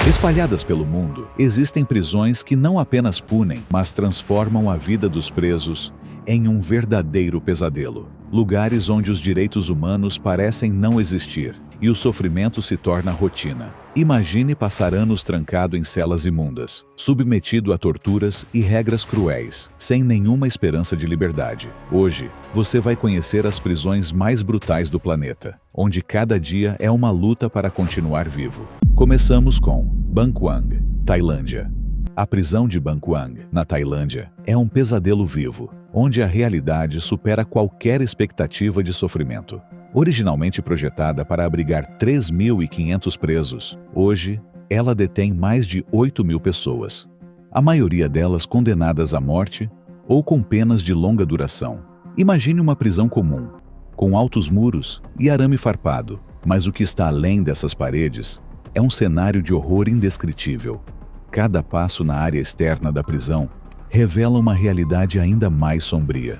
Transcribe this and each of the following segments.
Espalhadas pelo mundo, existem prisões que não apenas punem, mas transformam a vida dos presos em um verdadeiro pesadelo. Lugares onde os direitos humanos parecem não existir e o sofrimento se torna rotina. Imagine passar anos trancado em celas imundas, submetido a torturas e regras cruéis, sem nenhuma esperança de liberdade. Hoje, você vai conhecer as prisões mais brutais do planeta, onde cada dia é uma luta para continuar vivo. Começamos com Ban Quang, Tailândia. A prisão de Ban Quang, na Tailândia, é um pesadelo vivo, onde a realidade supera qualquer expectativa de sofrimento. Originalmente projetada para abrigar 3.500 presos, hoje ela detém mais de 8.000 pessoas. A maioria delas condenadas à morte ou com penas de longa duração. Imagine uma prisão comum, com altos muros e arame farpado, mas o que está além dessas paredes é um cenário de horror indescritível. Cada passo na área externa da prisão revela uma realidade ainda mais sombria.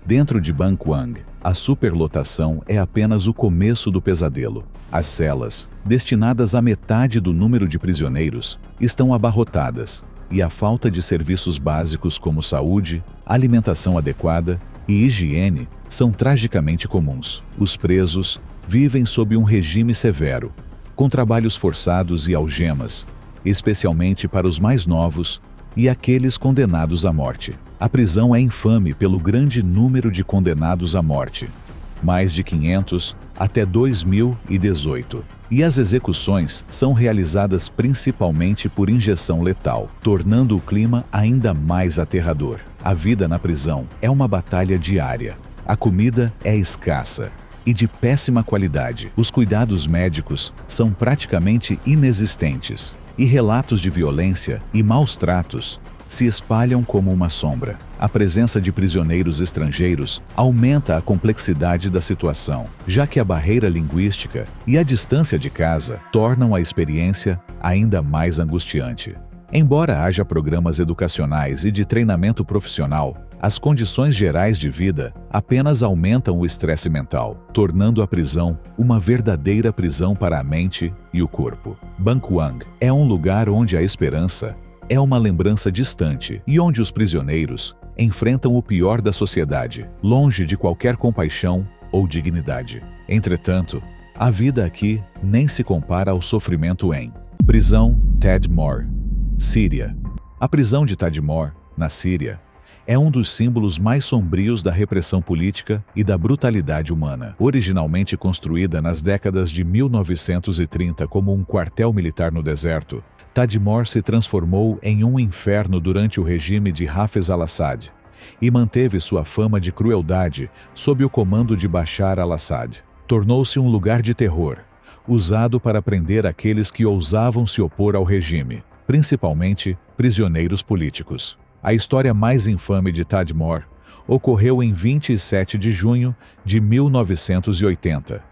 Dentro de Ban Quang, a superlotação é apenas o começo do pesadelo. As celas, destinadas à metade do número de prisioneiros, estão abarrotadas, e a falta de serviços básicos como saúde, alimentação adequada e higiene são tragicamente comuns. Os presos vivem sob um regime severo, com trabalhos forçados e algemas, especialmente para os mais novos e aqueles condenados à morte. A prisão é infame pelo grande número de condenados à morte, mais de 500 até 2018. E as execuções são realizadas principalmente por injeção letal, tornando o clima ainda mais aterrador. A vida na prisão é uma batalha diária. A comida é escassa e de péssima qualidade. Os cuidados médicos são praticamente inexistentes. E relatos de violência e maus tratos se espalham como uma sombra. A presença de prisioneiros estrangeiros aumenta a complexidade da situação, já que a barreira linguística e a distância de casa tornam a experiência ainda mais angustiante. Embora haja programas educacionais e de treinamento profissional, as condições gerais de vida apenas aumentam o estresse mental, tornando a prisão uma verdadeira prisão para a mente e o corpo. Ban Quang é um lugar onde a esperança é uma lembrança distante e onde os prisioneiros enfrentam o pior da sociedade, longe de qualquer compaixão ou dignidade. Entretanto, a vida aqui nem se compara ao sofrimento em Prisão Tadmor, Síria. A prisão de Tadmor, na Síria, é um dos símbolos mais sombrios da repressão política e da brutalidade humana. Originalmente construída nas décadas de 1930 como um quartel militar no deserto, Tadmor se transformou em um inferno durante o regime de Hafez al-Assad e manteve sua fama de crueldade sob o comando de Bashar al-Assad. Tornou-se um lugar de terror, usado para prender aqueles que ousavam se opor ao regime, principalmente prisioneiros políticos. A história mais infame de Tadmor ocorreu em 27 de junho de 1980,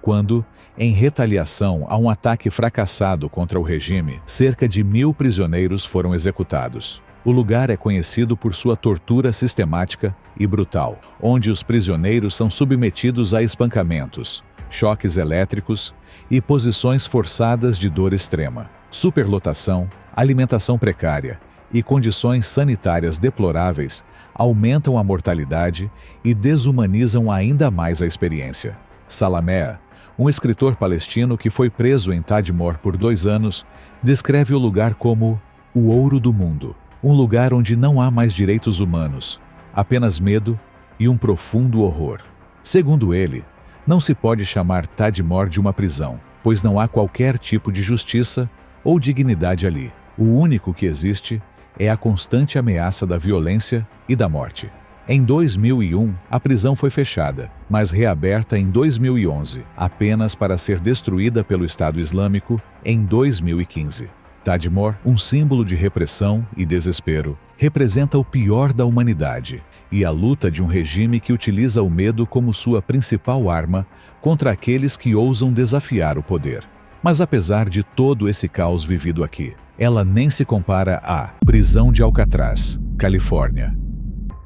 quando, em retaliação a um ataque fracassado contra o regime, cerca de 1.000 prisioneiros foram executados. O lugar é conhecido por sua tortura sistemática e brutal, onde os prisioneiros são submetidos a espancamentos, choques elétricos e posições forçadas de dor extrema. Superlotação, alimentação precária e condições sanitárias deploráveis aumentam a mortalidade e desumanizam ainda mais a experiência. Salameh, um escritor palestino que foi preso em Tadmor por 2 anos, descreve o lugar como o ouro do mundo, um lugar onde não há mais direitos humanos, apenas medo e um profundo horror. Segundo ele, não se pode chamar Tadmor de uma prisão, pois não há qualquer tipo de justiça ou dignidade ali. O único que existe é a constante ameaça da violência e da morte. Em 2001, a prisão foi fechada, mas reaberta em 2011, apenas para ser destruída pelo Estado Islâmico em 2015. Tadmor, um símbolo de repressão e desespero, representa o pior da humanidade e a luta de um regime que utiliza o medo como sua principal arma contra aqueles que ousam desafiar o poder. Mas apesar de todo esse caos vivido aqui, ela nem se compara à prisão de Alcatraz, Califórnia.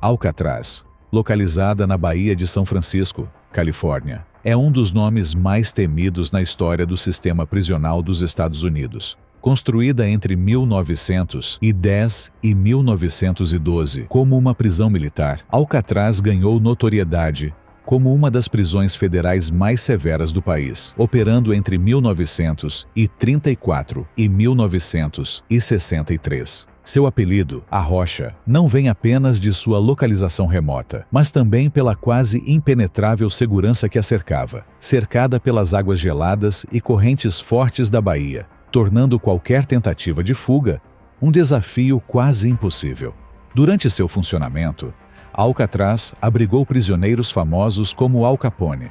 Alcatraz, localizada na Baía de São Francisco, Califórnia, é um dos nomes mais temidos na história do sistema prisional dos Estados Unidos. Construída entre 1910 e 1912 como uma prisão militar, Alcatraz ganhou notoriedade como uma das prisões federais mais severas do país, operando entre 1934 e 1963. Seu apelido, a Rocha, não vem apenas de sua localização remota, mas também pela quase impenetrável segurança que a cercava, cercada pelas águas geladas e correntes fortes da Bahia, tornando qualquer tentativa de fuga um desafio quase impossível. Durante seu funcionamento, Alcatraz abrigou prisioneiros famosos como Al Capone,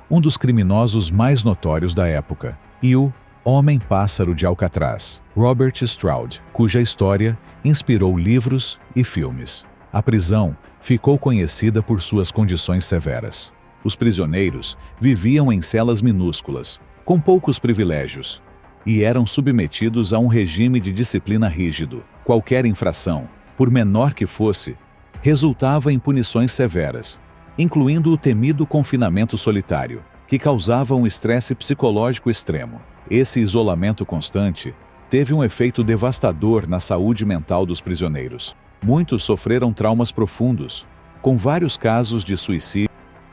um dos criminosos mais notórios da época, e o Homem-Pássaro de Alcatraz, Robert Stroud, cuja história inspirou livros e filmes. A prisão ficou conhecida por suas condições severas. Os prisioneiros viviam em celas minúsculas, com poucos privilégios, e eram submetidos a um regime de disciplina rígido. Qualquer infração, por menor que fosse, resultava em punições severas, incluindo o temido confinamento solitário, que causava um estresse psicológico extremo. Esse isolamento constante teve um efeito devastador na saúde mental dos prisioneiros. Muitos sofreram traumas profundos, com vários casos de suicídio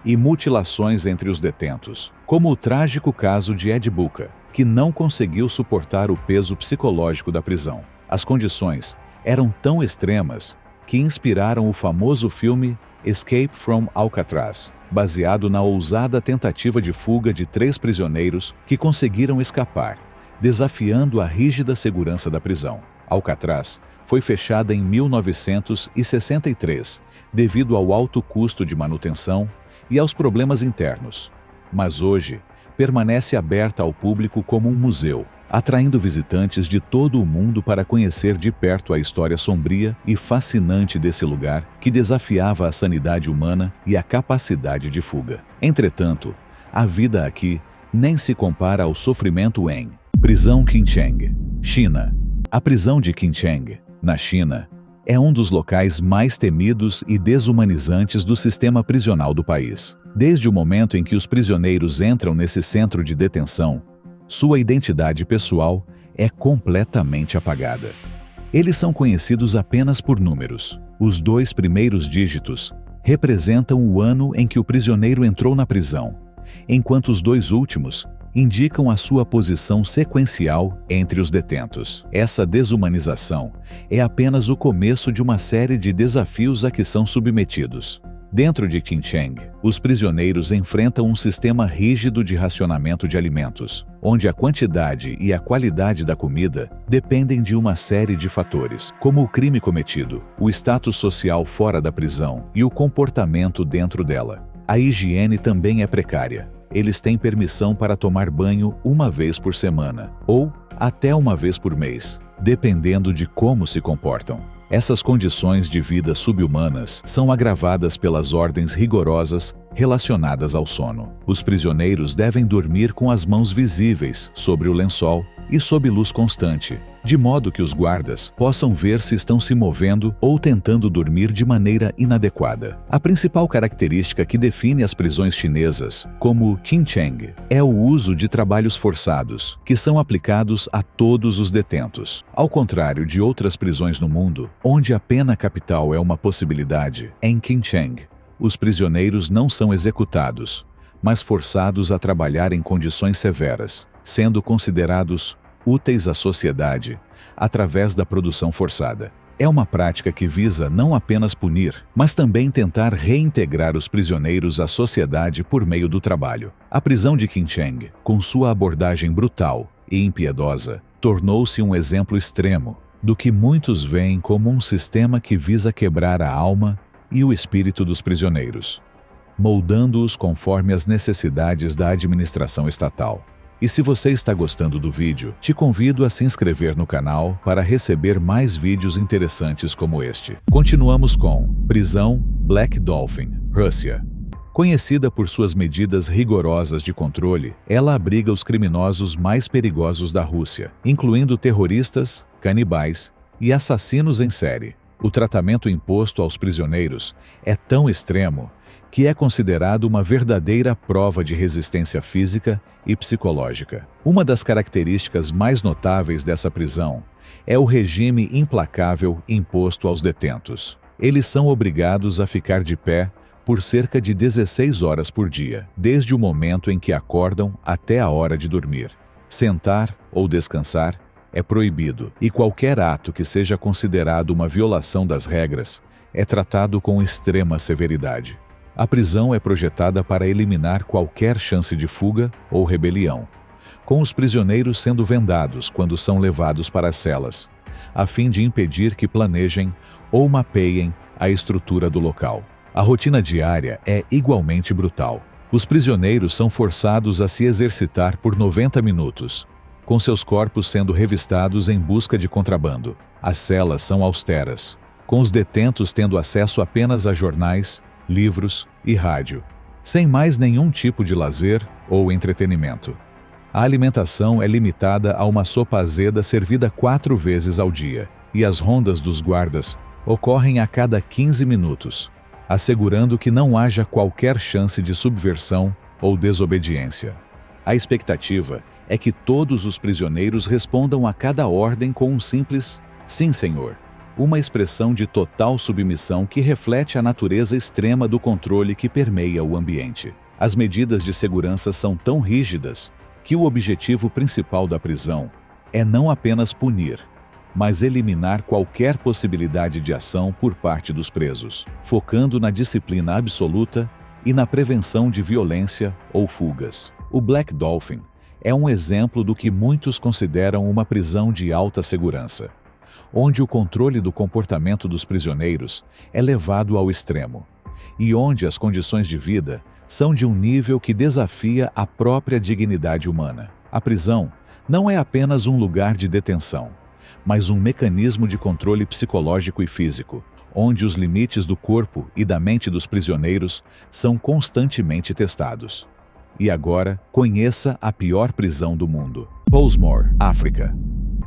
e mutilações entre os detentos, como o trágico caso de Ed Buca, que não conseguiu suportar o peso psicológico da prisão. As condições eram tão extremas que inspiraram o famoso filme Escape from Alcatraz, baseado na ousada tentativa de fuga de 3 prisioneiros que conseguiram escapar, desafiando a rígida segurança da prisão. Alcatraz foi fechada em 1963, devido ao alto custo de manutenção e aos problemas internos, mas hoje permanece aberta ao público como um museu, atraindo visitantes de todo o mundo para conhecer de perto a história sombria e fascinante desse lugar que desafiava a sanidade humana e a capacidade de fuga. Entretanto, a vida aqui nem se compara ao sofrimento em Prisão Qincheng, China. A prisão de Qincheng, na China, é um dos locais mais temidos e desumanizantes do sistema prisional do país. Desde o momento em que os prisioneiros entram nesse centro de detenção, sua identidade pessoal é completamente apagada. Eles são conhecidos apenas por números. Os 2 primeiros dígitos representam o ano em que o prisioneiro entrou na prisão, enquanto os 2 últimos indicam a sua posição sequencial entre os detentos. Essa desumanização é apenas o começo de uma série de desafios a que são submetidos. Dentro de Qincheng, os prisioneiros enfrentam um sistema rígido de racionamento de alimentos, onde a quantidade e a qualidade da comida dependem de uma série de fatores, como o crime cometido, o status social fora da prisão e o comportamento dentro dela. A higiene também é precária. Eles têm permissão para tomar banho uma vez por semana, ou até uma vez por mês, dependendo de como se comportam. Essas condições de vida subhumanas são agravadas pelas ordens rigorosas relacionadas ao sono. Os prisioneiros devem dormir com as mãos visíveis sobre o lençol e sob luz constante, de modo que os guardas possam ver se estão se movendo ou tentando dormir de maneira inadequada. A principal característica que define as prisões chinesas, como Qincheng, é o uso de trabalhos forçados, que são aplicados a todos os detentos. Ao contrário de outras prisões no mundo, onde a pena capital é uma possibilidade, em Qincheng, os prisioneiros não são executados, mas forçados a trabalhar em condições severas, sendo considerados úteis à sociedade através da produção forçada. É uma prática que visa não apenas punir, mas também tentar reintegrar os prisioneiros à sociedade por meio do trabalho. A prisão de Qincheng, com sua abordagem brutal e impiedosa, tornou-se um exemplo extremo do que muitos veem como um sistema que visa quebrar a alma e o espírito dos prisioneiros, moldando-os conforme as necessidades da administração estatal. E se você está gostando do vídeo, te convido a se inscrever no canal para receber mais vídeos interessantes como este. Continuamos com Prisão Black Dolphin, Rússia. Conhecida por suas medidas rigorosas de controle, ela abriga os criminosos mais perigosos da Rússia, incluindo terroristas, canibais e assassinos em série. O tratamento imposto aos prisioneiros é tão extremo que é considerado uma verdadeira prova de resistência física e psicológica. Uma das características mais notáveis dessa prisão é o regime implacável imposto aos detentos. Eles são obrigados a ficar de pé por cerca de 16 horas por dia, desde o momento em que acordam até a hora de dormir. Sentar ou descansar é proibido, e qualquer ato que seja considerado uma violação das regras é tratado com extrema severidade. A prisão é projetada para eliminar qualquer chance de fuga ou rebelião, com os prisioneiros sendo vendados quando são levados para as celas, a fim de impedir que planejem ou mapeiem a estrutura do local. A rotina diária é igualmente brutal. Os prisioneiros são forçados a se exercitar por 90 minutos, com seus corpos sendo revistados em busca de contrabando. As celas são austeras, com os detentos tendo acesso apenas a jornais, livros e rádio, sem mais nenhum tipo de lazer ou entretenimento. A alimentação é limitada a uma sopa azeda servida 4 vezes ao dia, e as rondas dos guardas ocorrem a cada 15 minutos, assegurando que não haja qualquer chance de subversão ou desobediência. A expectativa é que todos os prisioneiros respondam a cada ordem com um simples "Sim, senhor", uma expressão de total submissão que reflete a natureza extrema do controle que permeia o ambiente. As medidas de segurança são tão rígidas que o objetivo principal da prisão é não apenas punir, mas eliminar qualquer possibilidade de ação por parte dos presos, focando na disciplina absoluta e na prevenção de violência ou fugas. O Black Dolphin é um exemplo do que muitos consideram uma prisão de alta segurança, onde o controle do comportamento dos prisioneiros é levado ao extremo, e onde as condições de vida são de um nível que desafia a própria dignidade humana. A prisão não é apenas um lugar de detenção, mas um mecanismo de controle psicológico e físico, onde os limites do corpo e da mente dos prisioneiros são constantemente testados. E agora, conheça a pior prisão do mundo. Pollsmoor, África.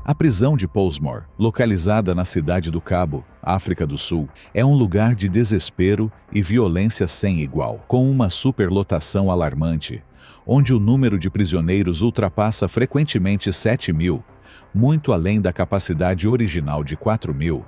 A prisão de Pollsmoor, localizada na cidade do Cabo, África do Sul, é um lugar de desespero e violência sem igual, com uma superlotação alarmante, onde o número de prisioneiros ultrapassa frequentemente 7.000, muito além da capacidade original de 4.000.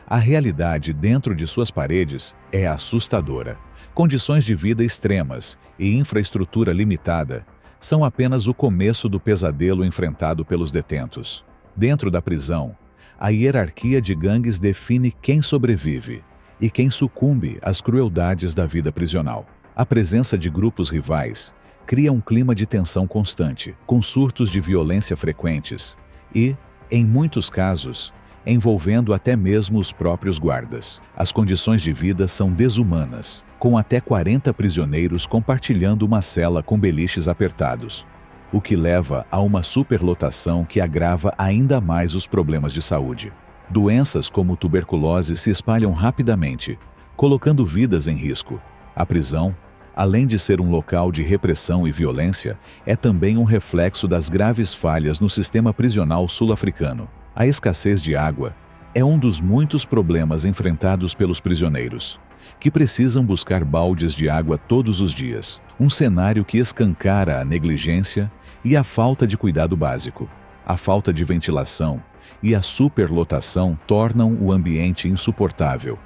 A realidade dentro de suas paredes é assustadora. Condições de vida extremas e infraestrutura limitada são apenas o começo do pesadelo enfrentado pelos detentos. Dentro da prisão, a hierarquia de gangues define quem sobrevive e quem sucumbe às crueldades da vida prisional. A presença de grupos rivais cria um clima de tensão constante, com surtos de violência frequentes e, em muitos casos, envolvendo até mesmo os próprios guardas. As condições de vida são desumanas, com até 40 prisioneiros compartilhando uma cela com beliches apertados, o que leva a uma superlotação que agrava ainda mais os problemas de saúde. Doenças como tuberculose se espalham rapidamente, colocando vidas em risco. A prisão, além de ser um local de repressão e violência, é também um reflexo das graves falhas no sistema prisional sul-africano. A escassez de água é um dos muitos problemas enfrentados pelos prisioneiros, que precisam buscar baldes de água todos os dias, um cenário que escancara a negligência e a falta de cuidado básico. A falta de ventilação e a superlotação tornam o ambiente insuportável,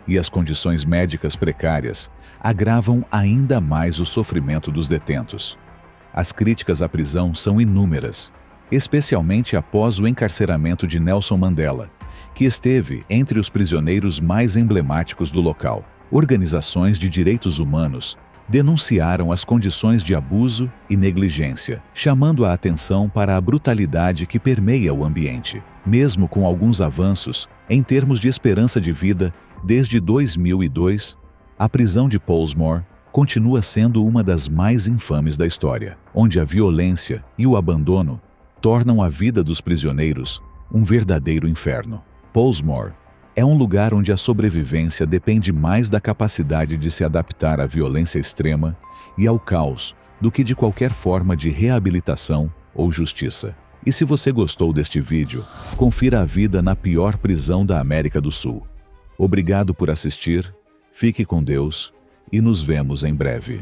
e as condições médicas precárias agravam ainda mais o sofrimento dos detentos. As críticas à prisão são inúmeras, especialmente após o encarceramento de Nelson Mandela, que esteve entre os prisioneiros mais emblemáticos do local. Organizações de direitos humanos denunciaram as condições de abuso e negligência, chamando a atenção para a brutalidade que permeia o ambiente. Mesmo com alguns avanços em termos de esperança de vida, desde 2002, a prisão de Pollsmoor continua sendo uma das mais infames da história, onde a violência e o abandono tornam a vida dos prisioneiros um verdadeiro inferno. Pollsmoor é um lugar onde a sobrevivência depende mais da capacidade de se adaptar à violência extrema e ao caos do que de qualquer forma de reabilitação ou justiça. E se você gostou deste vídeo, confira a vida na pior prisão da América do Sul. Obrigado por assistir, fique com Deus e nos vemos em breve.